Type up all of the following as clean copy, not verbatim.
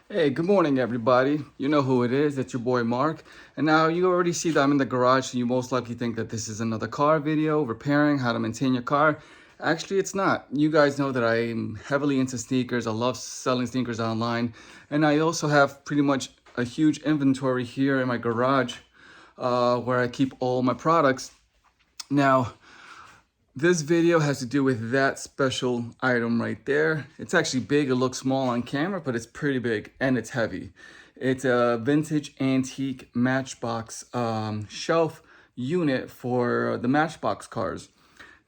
Hey, good morning, everybody. You know who it is. It's your boy Mark. And now you already see that I'm in the garage, so you most likely think that this is another car video, repairing, how to maintain your car. Actually, it's not. You guys know that I'm heavily into sneakers. I love selling sneakers online. And I also have pretty much a huge inventory here in my garage where I keep all my products. Now, this video has to do with that special item right there. It's actually big. It looks small on camera, but it's pretty big and it's heavy. It's a vintage antique Matchbox shelf unit for the Matchbox cars.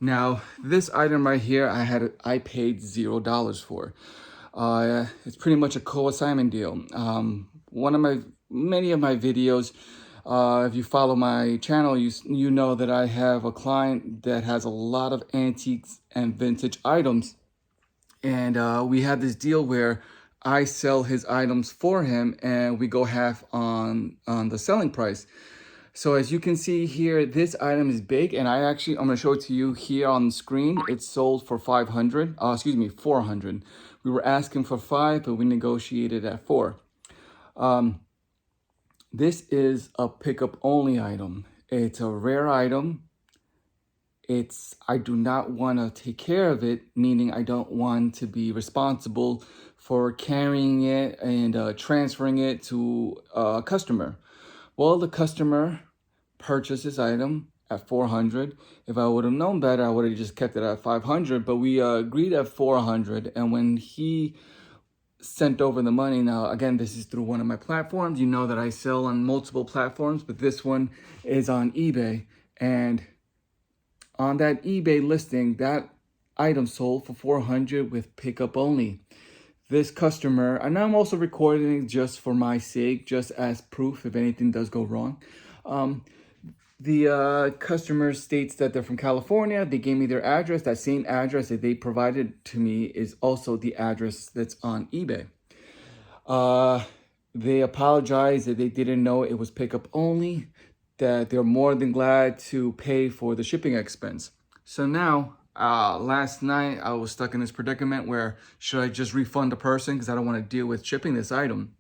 Now, this item right here, I paid $0 for. It's pretty much a co-assignment deal. Many of my videos, if you follow my channel, you know that I have a client that has a lot of antiques and vintage items. And we had this deal where I sell his items for him and we go half on the selling price. So as you can see here, this item is big, and I'm gonna show it to you here on the screen. It's sold for 400. We were asking for 5, but we negotiated at 4. This is a pickup only item. It's a rare item. I do not want to take care of it, meaning I don't want to be responsible for carrying it and transferring it to a customer. Well, the customer purchased this item at 400. If I would have known better, I would have just kept it at 500, but we agreed at 400. And when he sent over the money, now again, this is through one of my platforms. You know that I sell on multiple platforms, but this one is on eBay. And on that eBay listing, that item sold for 400 with pickup only. This customer, and I'm also recording it just for my sake, just as proof if anything does go wrong. The customer states that they're from California. They gave me their address. That same address that they provided to me is also the address that's on eBay. They apologized that they didn't know it was pickup only, that they're more than glad to pay for the shipping expense. So now, last night I was stuck in this predicament where should I just refund the person because I don't want to deal with shipping this item.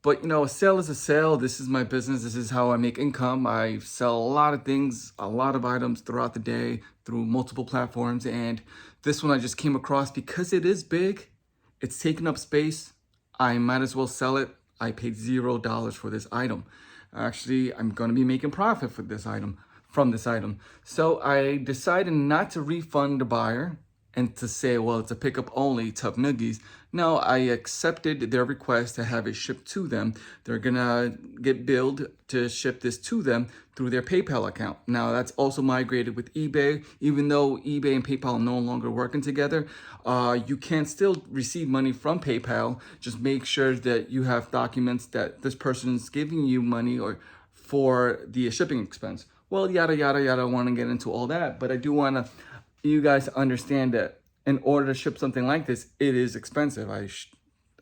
But you know, a sale is a sale. This is my business. This is how I make income. I sell a lot of things, a lot of items throughout the day through multiple platforms. And this one I just came across because it is big. It's taking up space. I might as well sell it. I paid $0 for this item. Actually, I'm going to be making profit for this item, from this item. So I decided not to refund the buyer and to say, well, it's a pickup only, tough noogies. No, I accepted their request to have it shipped to them. They're gonna get billed to ship this to them through their PayPal account. Now, that's also migrated with eBay. Even though eBay and PayPal are no longer working together, you can still receive money from PayPal. Just make sure that you have documents that this person's giving you money or for the shipping expense. Well, yada, yada, yada, I wanna get into all that, but I do wanna you guys understand that in order to ship something like this, it is expensive.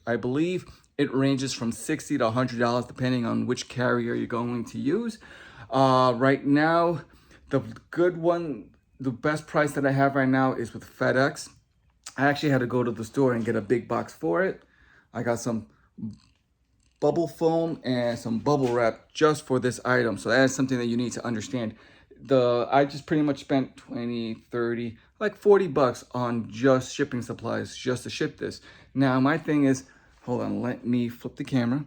I believe it ranges from $60 to $100 depending on which carrier you're going to use. Right now, the best price that I have right now is with FedEx. I actually had to go to the store and get a big box for it. I got some bubble foam and some bubble wrap just for this item. So that is something that you need to understand. I just pretty much spent 20, 30, like 40 bucks on just shipping supplies just to ship this. Now my thing is, hold on, let me flip the camera.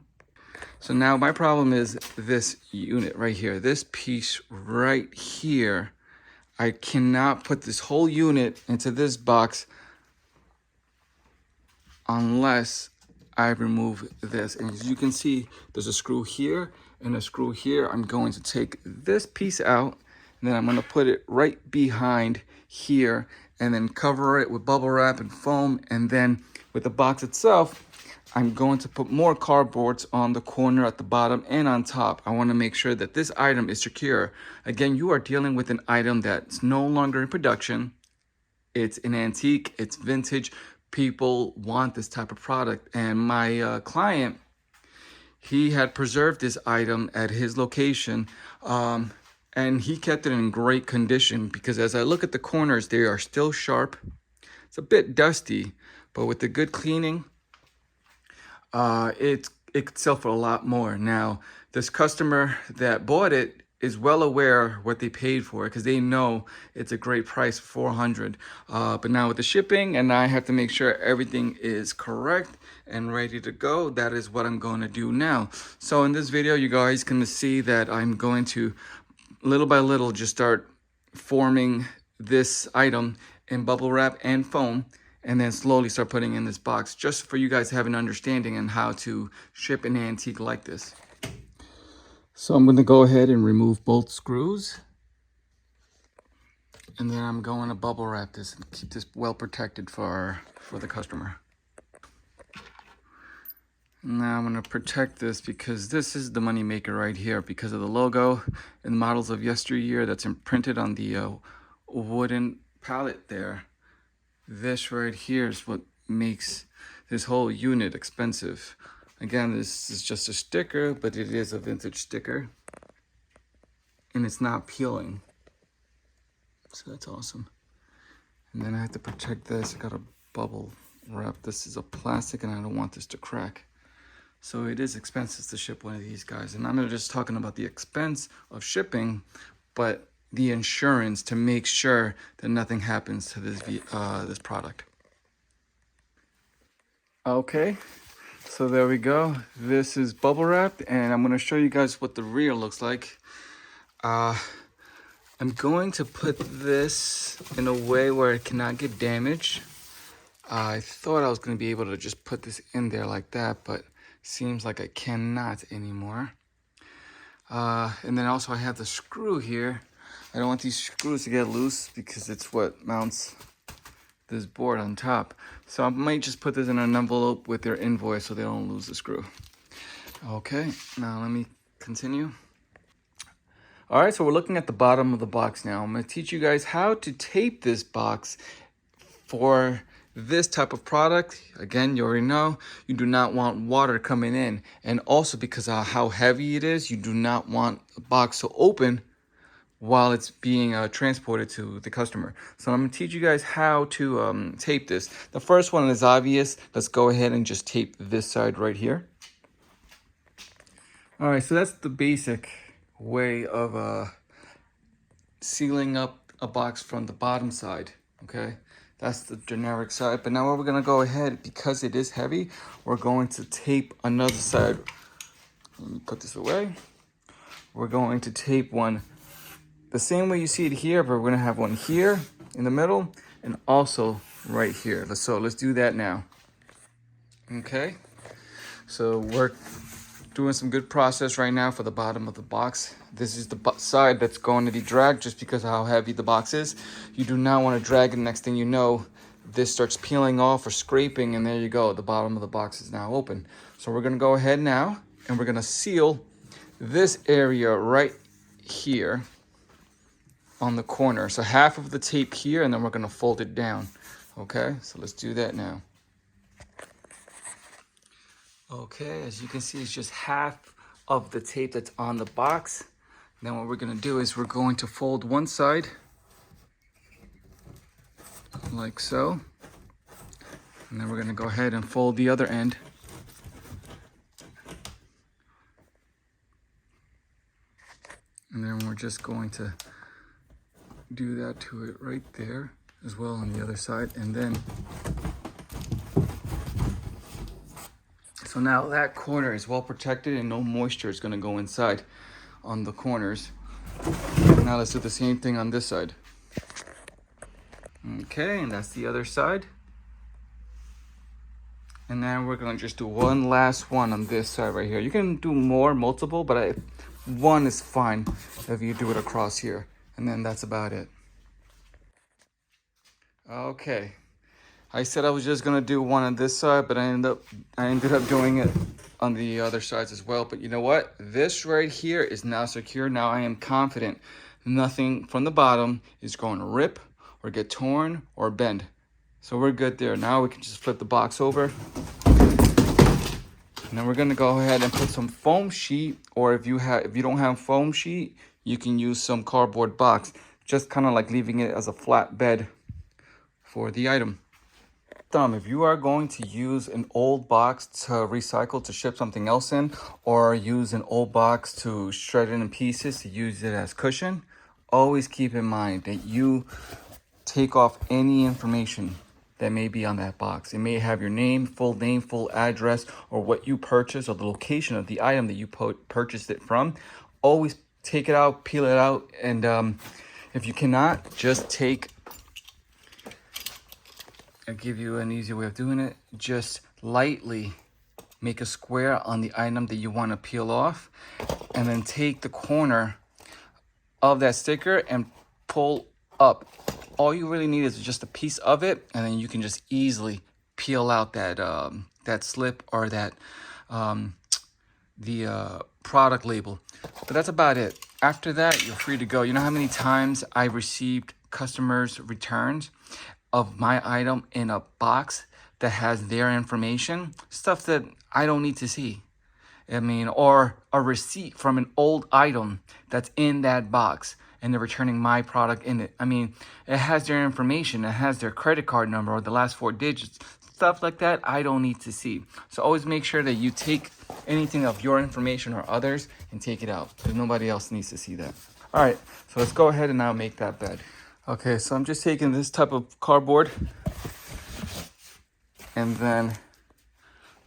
So now my problem is this unit right here, this piece right here. I cannot put this whole unit into this box unless I remove this. And as you can see, there's a screw here and a screw here. I'm going to take this piece out, and then I'm going to put it right behind here and then cover it with bubble wrap and foam. And then with the box itself, I'm going to put more cardboards on the corner at the bottom and on top. I want to make sure that this item is secure. Again, you are dealing with an item that's no longer in production. It's an antique, it's vintage. People want this type of product. And my client, he had preserved this item at his location. And he kept it in great condition because as I look at the corners, they are still sharp. It's a bit dusty, but with the good cleaning, it could sell for a lot more. Now, this customer that bought it is well aware what they paid for it because they know it's a great price, 400. But now with the shipping, and I have to make sure everything is correct and ready to go. That is what I'm going to do now. So in this video, you guys can see that I'm going to little by little just start forming this item in bubble wrap and foam, and then slowly start putting in this box just for you guys to have an understanding on how to ship an antique like this. So I'm going to go ahead and remove both screws, and then I'm going to bubble wrap this and keep this well protected for the customer. Now I'm going to protect this because this is the money maker right here because of the logo and the models of yesteryear that's imprinted on the wooden pallet there. This right here is what makes this whole unit expensive. Again, this is just a sticker, but it is a vintage sticker. And it's not peeling. So that's awesome. And then I have to protect this. I got a bubble wrap. This is a plastic and I don't want this to crack. So it is expensive to ship one of these guys. And I'm not just talking about the expense of shipping, but the insurance to make sure that nothing happens to this product. Okay, so there we go. This is bubble wrapped, and I'm going to show you guys what the rear looks like. I'm going to put this in a way where it cannot get damaged. I thought I was going to be able to just put this in there like that, but seems like I cannot anymore. And then also I have the screw here. I don't want these screws to get loose because it's what mounts this board on top. So I might just put this in an envelope with their invoice so they don't lose the screw. Okay, now let me continue. All right, so we're looking at the bottom of the box now. I'm going to teach you guys how to tape this box for this type of product. Again, you already know you do not want water coming in, and also because of how heavy it is, you do not want the box to open while it's being transported to the customer. So I'm going to teach you guys how to tape this. The first one is obvious. Let's go ahead and just tape this side right here. All right, so that's the basic way of sealing up a box from the bottom side, okay? That's the generic side. But now we're going to go ahead, because it is heavy, we're going to tape another side. Let me put this away. We're going to tape one the same way you see it here, but we're going to have one here in the middle and also right here. Let's do that now. Okay, so we're doing some good process right now for the bottom of the box. This is the side that's going to be dragged just because of how heavy the box is. You do not want to drag it. Next thing you know, this starts peeling off or scraping, and there you go. The bottom of the box is now open. So we're going to go ahead now and we're going to seal this area right here on the corner. So half of the tape here, and then we're going to fold it down. Okay, so let's do that now. Okay, as you can see, it's just half of the tape that's on the box. Then what we're going to do is we're going to fold one side like so, and then we're going to go ahead and fold the other end. And then we're just going to do that to it right there as well on the other side. And then, so now that corner is well protected and no moisture is going to go inside on the corners. Now let's do the same thing on this side. Okay, and that's the other side. And then we're going to just do one last one on this side right here. You can do multiple, but one is fine if you do it across here. And then that's about it. Okay, I said I was just gonna do one on this side, but I ended up doing it on the other sides as well. But you know what? This right here is now secure. Now I am confident nothing from the bottom is going to rip or get torn or bend. So we're good there. Now we can just flip the box over. And then we're gonna go ahead and put some foam sheet, or if you don't have foam sheet, you can use some cardboard box. Just kind of like leaving it as a flat bed for the item. thumb, if you are going to use an old box to recycle to ship something else in, or use an old box to shred it in pieces to use it as cushion, always keep in mind that you take off any information that may be on that box. It may have your name, full address, or what you purchased, or the location of the item that you purchased it from. Always take it out, peel it out, and if you cannot, just take, I'll give you an easy way of doing it. Just lightly make a square on the item that you want to peel off, and then take the corner of that sticker and pull up. All you really need is just a piece of it, and then you can just easily peel out that that slip or that the product label. But that's about it. After that, you're free to go. You know how many times I received customers' returns of my item in a box that has their information, stuff that I don't need to see. I mean, or a receipt from an old item that's in that box and they're returning my product in it. I mean, it has their information, it has their credit card number or the last 4 digits, stuff like that I don't need to see. So always make sure that you take anything of your information or others and take it out, because nobody else needs to see that. All right, so let's go ahead and now make that bed. Okay, so I'm just taking this type of cardboard and then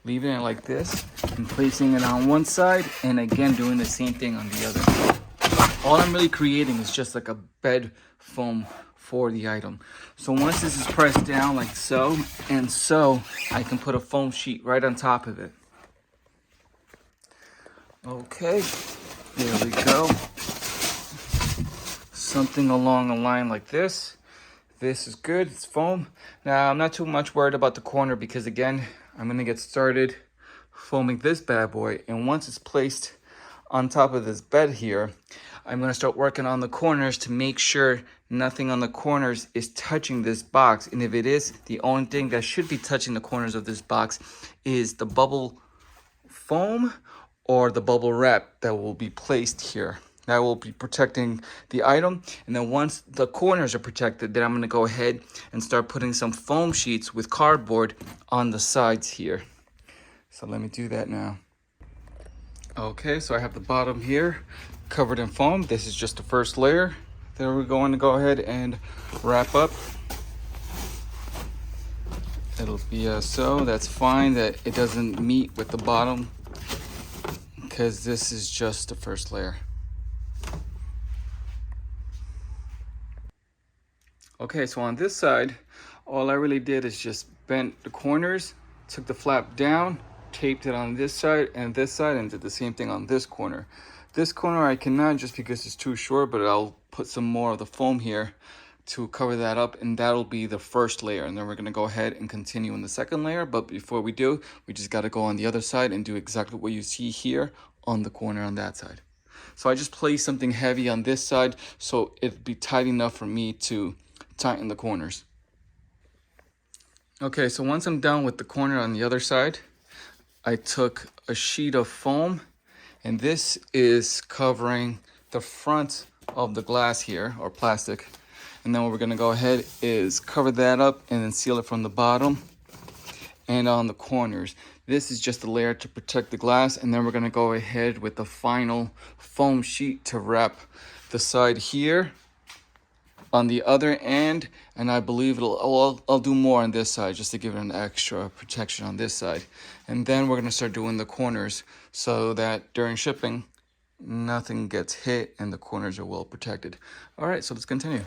leaving it like this and placing it on one side, and again doing the same thing on the other. All I'm really creating is just like a bed foam for the item. So once this is pressed down like so and so, I can put a foam sheet right on top of it. Okay, there we go. Something along a line like this. This is good, it's foam. Now I'm not too much worried about the corner, because again, I'm gonna get started foaming this bad boy, and once it's placed on top of this bed here, I'm gonna start working on the corners to make sure nothing on the corners is touching this box. And if it is, the only thing that should be touching the corners of this box is the bubble foam or the bubble wrap that will be placed here. That will be protecting the item. And then once the corners are protected, then I'm gonna go ahead and start putting some foam sheets with cardboard on the sides here. So let me do that now. Okay, so I have the bottom here covered in foam. This is just the first layer. Then we're going to go ahead and wrap up. It'll be so. That's fine that it doesn't meet with the bottom, because this is just the first layer. Okay, so on this side, all I really did is just bent the corners, took the flap down, taped it on this side, and did the same thing on this corner. This corner I cannot, just because it's too short, but I'll put some more of the foam here to cover that up, and that'll be the first layer. And then we're gonna go ahead and continue in the second layer. But before we do, we just gotta go on the other side and do exactly what you see here on the corner on that side. So I just placed something heavy on this side so it'd be tight enough for me to tighten the corners. Okay, so once I'm done with the corner on the other side, I took a sheet of foam, and this is covering the front of the glass here, or plastic. And then what we're gonna go ahead is cover that up and then seal it from the bottom and on the corners. This is just a layer to protect the glass, and then we're gonna go ahead with the final foam sheet to wrap the side here on the other end, and I believe I'll do more on this side just to give it an extra protection on this side. And then we're gonna start doing the corners so that during shipping, nothing gets hit and the corners are well protected. All right, so let's continue.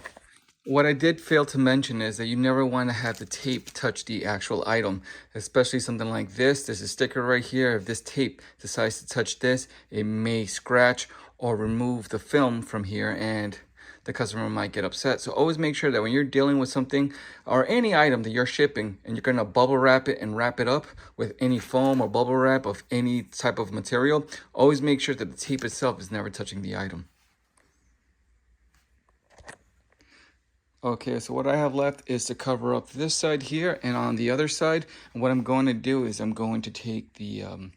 What I did fail to mention is that you never want to have the tape touch the actual item, especially something like this. There's a sticker right here. If this tape decides to touch this, it may scratch or remove the film from here, and the customer might get upset. So always make sure that when you're dealing with something or any item that you're shipping and you're gonna bubble wrap it and wrap it up with any foam or bubble wrap of any type of material, always make sure that the tape itself is never touching the item. Okay, so what I have left is to cover up this side here and on the other side. And what I'm going to do is I'm going to take the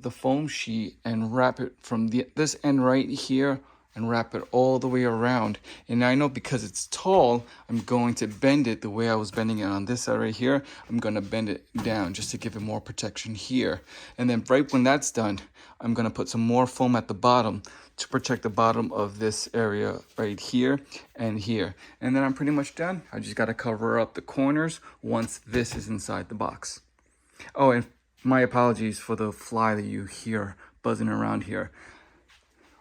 foam sheet and wrap it from this end right here and wrap it all the way around. And I know because it's tall, I'm going to bend it the way I was bending it on this side right here. I'm gonna bend it down just to give it more protection here. And then right when that's done, I'm gonna put some more foam at the bottom to protect the bottom of this area right here and here. And then I'm pretty much done. I just gotta cover up the corners once this is inside the box. Oh, and my apologies for the fly that you hear buzzing around here.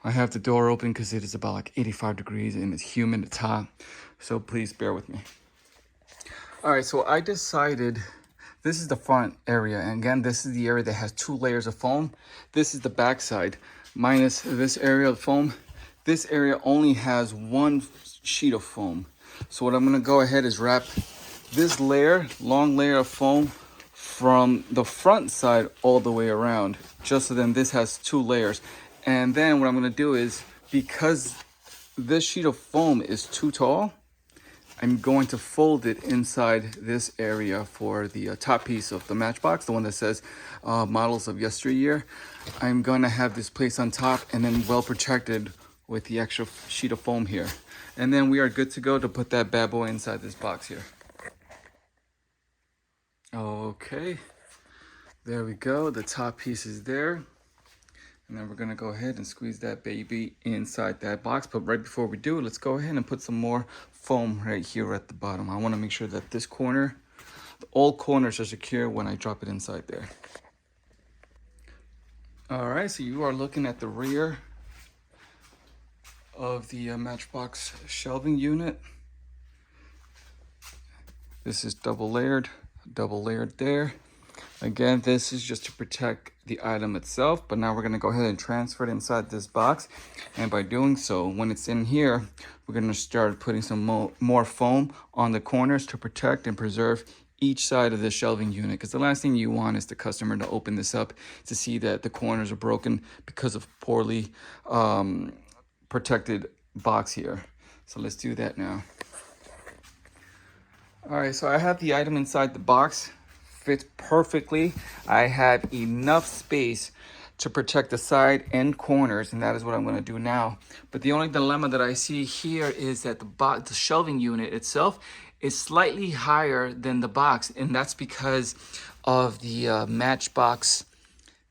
I have the door open because it is about like 85 degrees and it's humid, it's hot. So please bear with me. All right, so I decided this is the front area. And again, this is the area that has 2 layers of foam. This is the back side, minus this area of foam. This area only has 1 sheet of foam. So what I'm gonna go ahead is wrap this layer, long layer of foam from the front side all the way around, just so then this has 2 layers. And then what I'm gonna do is, because this sheet of foam is too tall, I'm going to fold it inside this area for the top piece of the Matchbox, the one that says Models of Yesteryear. I'm gonna have this placed on top and then well protected with the extra sheet of foam here. And then we are good to go to put that bad boy inside this box here. Okay, there we go. The top piece is there. And then we're gonna go ahead and squeeze that baby inside that box. But right before we do, let's go ahead and put some more foam right here at the bottom. I wanna make sure that this corner, all corners are secure when I drop it inside there. All right, so you are looking at the rear of the Matchbox shelving unit. This is double layered there. Again, this is just to protect the item itself, but now we're gonna go ahead and transfer it inside this box. And by doing so, when it's in here, we're gonna start putting some more foam on the corners to protect and preserve each side of the shelving unit. Because the last thing you want is the customer to open this up to see that the corners are broken because of poorly protected box here. So let's do that now. All right, so I have the item inside the box. Fits perfectly. I have enough space to protect the side and corners, and that is what I'm going to do now. But the only dilemma that I see here is that the shelving unit itself is slightly higher than the box, and that's because of the Matchbox,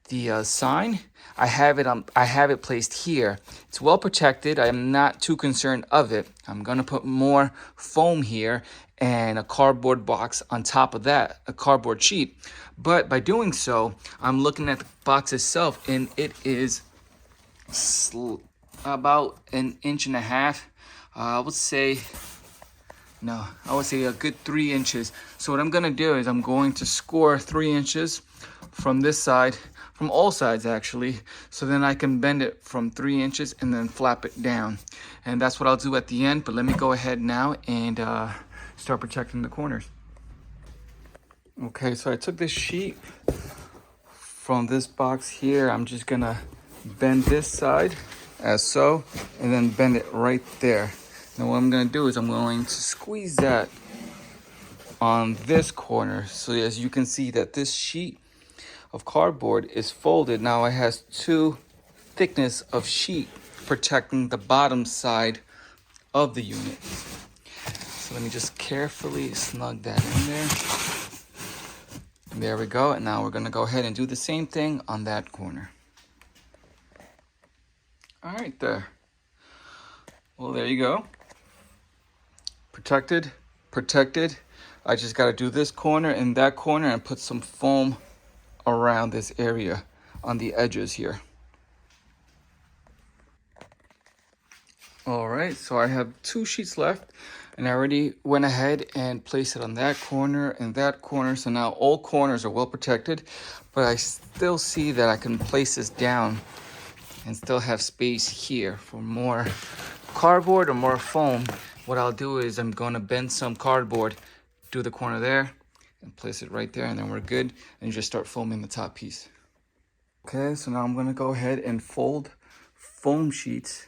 the sign. I have it placed here. It's well protected. I'm not too concerned of it. I'm gonna put more foam here and a cardboard box on top of that, a cardboard sheet. But by doing so, I'm looking at the box itself, and it is about 1.5 inches. I would say a good 3 inches. So what I'm gonna do is I'm going to score 3 inches from this side, from all sides actually, so then I can bend it from 3 inches and then flap it down. And that's what I'll do at the end, but let me go ahead now and start protecting the corners. Okay, so I took this sheet from this box here. I'm just gonna bend this side as so, and then bend it right there. Now what I'm gonna do is I'm going to squeeze that on this corner. So as you can see that this sheet of cardboard is folded. Now it has 2 thickness of sheet protecting the bottom side of the unit. So let me just carefully snug that in there. There we go. And now we're gonna go ahead and do the same thing on that corner. All right there. Well, there you go. Protected. I just gotta do this corner and that corner and put some foam around this area on the edges here. All right, so I have 2 sheets left, and I already went ahead and placed it on that corner and that corner. So now all corners are well protected, but I still see that I can place this down and still have space here for more cardboard or more foam. What I'll do is I'm gonna bend some cardboard, do the corner there, and place it right there, and then we're good, and just start foaming the top piece. Okay, so now I'm gonna go ahead and fold foam sheets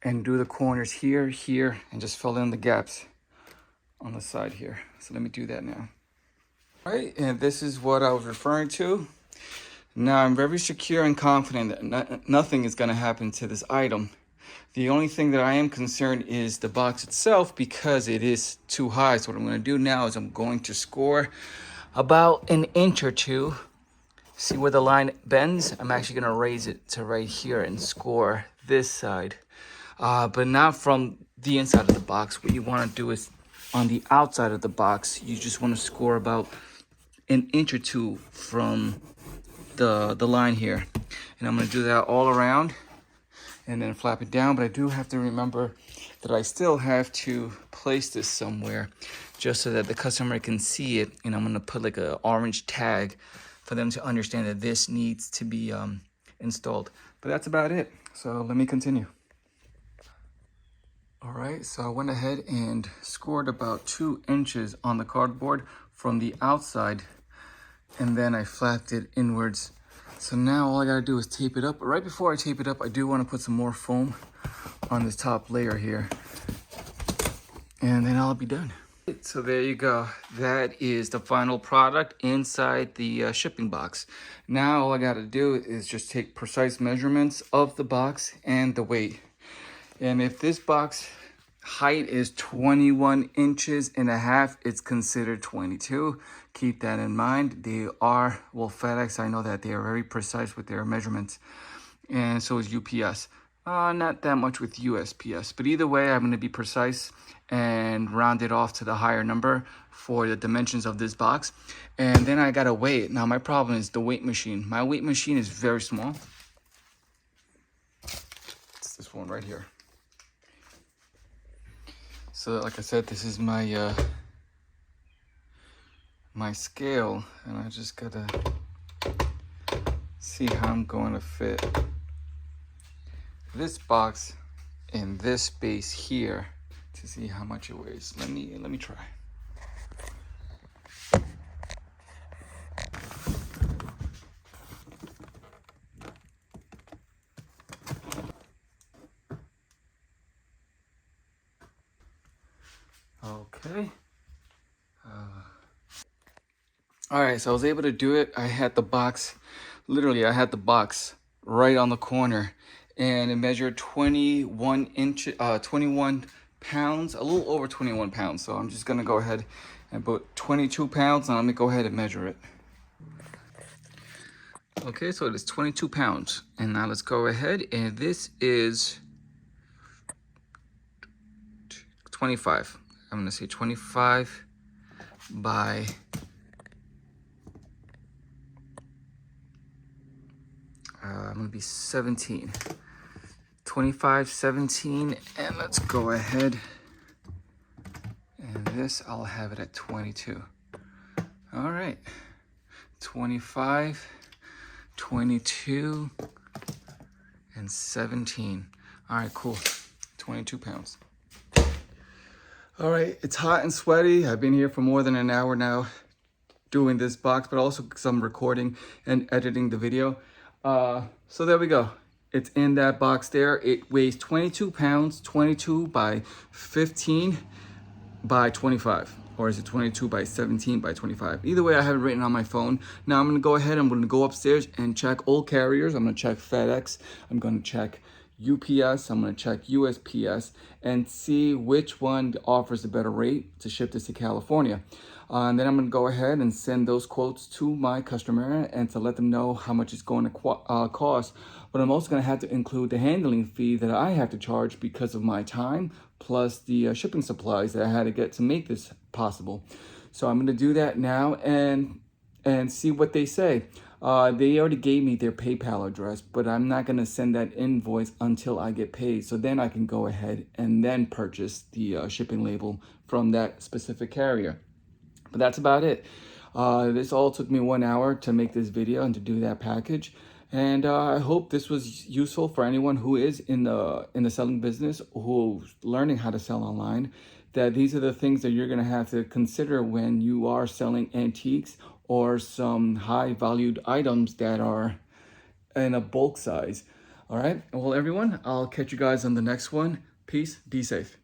and do the corners here, and just fill in the gaps on the side here. So let me do that now. All right, and this is what I was referring to. Now I'm very secure and confident that nothing is gonna happen to this item. The only thing that I am concerned is the box itself because it is too high. So what I'm going to do now is I'm going to score about an inch or two. See where the line bends? I'm actually going to raise it to right here and score this side. But not from the inside of the box. What you want to do is on the outside of the box, you just want to score about an inch or two from the line here. And I'm going to do that all around and then flap it down. But I do have to remember that I still have to place this somewhere just so that the customer can see it. And I'm going to put like an orange tag for them to understand that this needs to be installed. But that's about it. So let me continue. All right, so I went ahead and scored about 2 inches on the cardboard from the outside, and then I flapped it inwards. So now all I gotta do is tape it up. But right before I tape it up, I do wanna put some more foam on this top layer here, and then I'll be done. So there you go. That is the final product inside the shipping box. Now all I gotta do is just take precise measurements of the box and the weight. And if this box height is 21 inches and a half, it's considered 22. Keep that in mind. They are, well, FedEx, I know that they are very precise with their measurements. And so is UPS. Not that much with USPS. But either way, I'm going to be precise and round it off to the higher number for the dimensions of this box. And then I got to weigh it. Now, my problem is the weight machine. My weight machine is very small. It's this one right here. So like I said, this is my my scale, and I just gotta see how I'm going to fit this box in this space here to see how much it weighs. Let me try. Okay. All right, so I was able to do it. I had the box, literally I had the box right on the corner, and it measured 21 pounds, a little over 21 pounds. So I'm just gonna go ahead and put 22 pounds, and I'm gonna go ahead and measure it. Okay, so it is 22 pounds. And now let's go ahead, and this is 25. I'm gonna say 25 by I'm gonna be 17. 25, 17, and let's go ahead. And this, I'll have it at 22. All right, 25, 22, and 17. All right, cool, 22 pounds. All right, it's hot and sweaty. I've been here for more than an hour now doing this box, but also because I'm recording and editing the video. So there we go. It's in that box there. It weighs 22 pounds, 22 by 15 by 25. Or is it 22 by 17 by 25? Either way, I have it written on my phone. Now I'm gonna go ahead, I'm gonna go upstairs and check all carriers. I'm gonna check FedEx, I'm gonna check UPS, I'm gonna check USPS, and see which one offers a better rate to ship this to California. And then I'm gonna go ahead and send those quotes to my customer and to let them know how much it's going to cost. But I'm also gonna have to include the handling fee that I have to charge because of my time, plus the shipping supplies that I had to get to make this possible. So I'm gonna do that now and see what they say. They already gave me their PayPal address, but I'm not gonna send that invoice until I get paid. So then I can go ahead and then purchase the shipping label from that specific carrier. But that's about it. This all took me 1 hour to make this video and to do that package. And I hope this was useful for anyone who is in the selling business, who's learning how to sell online, that these are the things that you're gonna have to consider when you are selling antiques or some high valued items that are in a bulk size. All right, well everyone, I'll catch you guys on the next one. Peace, be safe.